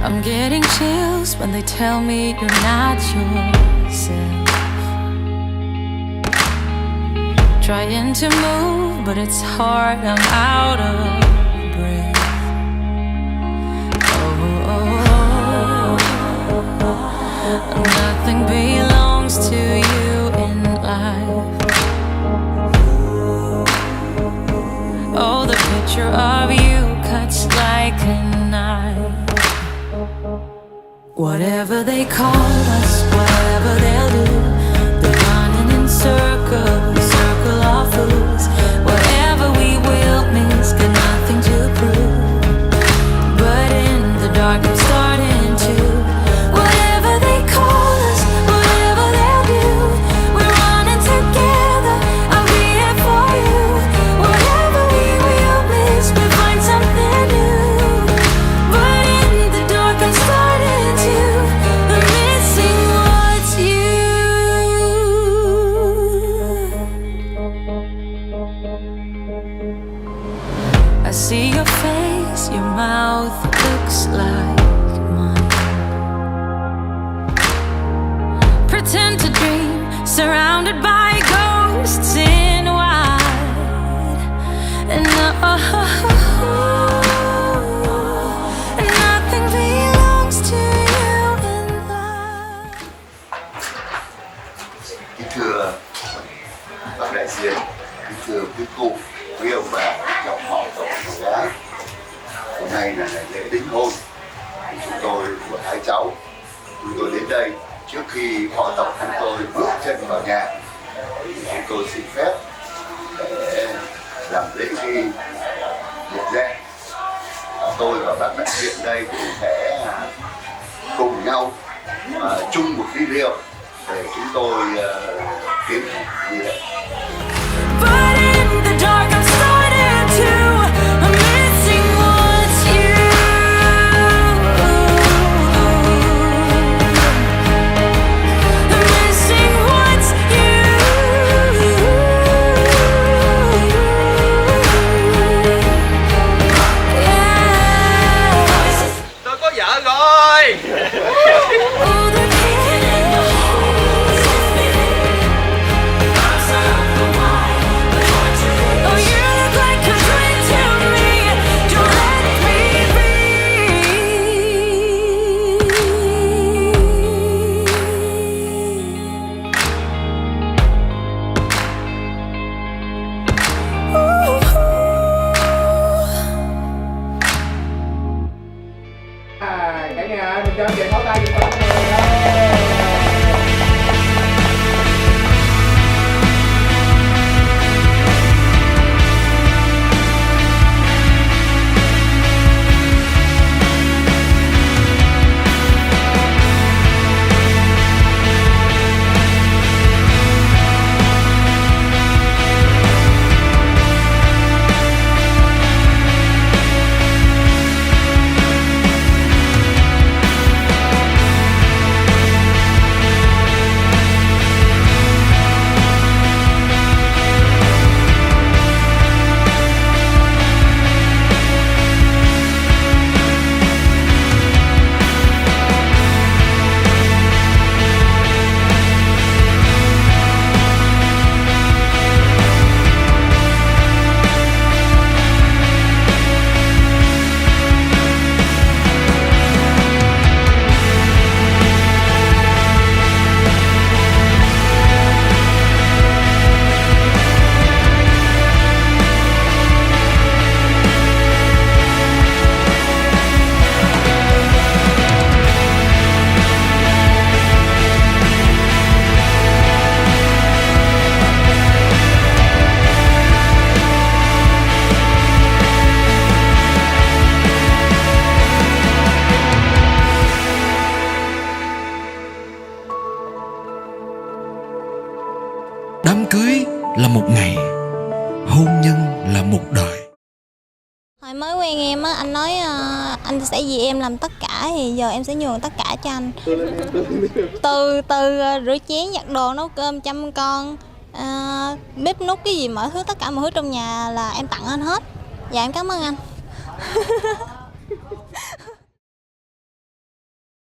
I'm getting chills when they tell me you're not yourself. Trying to move, but it's hard, I'm out of breath. Nothing belongs to you in life. Oh, the picture of you cuts like a knife. Whatever they call us, whatever they'll do, they're running in circles, circle of fools. Whatever we will miss, got nothing to prove. But in the dark I'm starting to. Whatever they call us, whatever they'll do, we're running together, I'll be here for you. Whatever we will miss, we find something new. But in the dark I'm starting to. I'm missing what's you. I see your face, your mouth looks like mine. Pretend to dream, surrounded by ghosts in white. And nothing belongs to you in life. Kính thưa bác đại diện, kính thưa quý cụ, quý ông bà, dòng họ tổng của gái. Hôm nay là ngày lễ đính hôn của chúng tôi, của hai cháu. Chúng tôi đến đây trước khi họ tộc chúng tôi bước chân vào nhà, chúng tôi xin phép để làm lễ ghi biệt danh. Tôi và bác đại diện đây cũng sẽ cùng nhau chung một ly rượu để chúng tôi tiến hành nghi lễ. But in the dark I'm starting to. I'm missing what's you. I'm missing what's you. Yeah. Tôi có vợ rồi. Oh, the pain in your eyes. Oh, you look like a dream to me. Don't let me Cả nhà mình cho về pháo tay giùm con. Đám cưới là một ngày, hôn nhân là một đời. Hồi mới quen em á, anh nói anh sẽ vì em làm tất cả, thì giờ em sẽ nhường tất cả cho anh. Từ rửa chén, giặt đồ, nấu cơm, chăm con, bếp núc, cái gì mọi thứ, tất cả mọi thứ trong nhà là em tặng anh hết. Dạ em cảm ơn anh.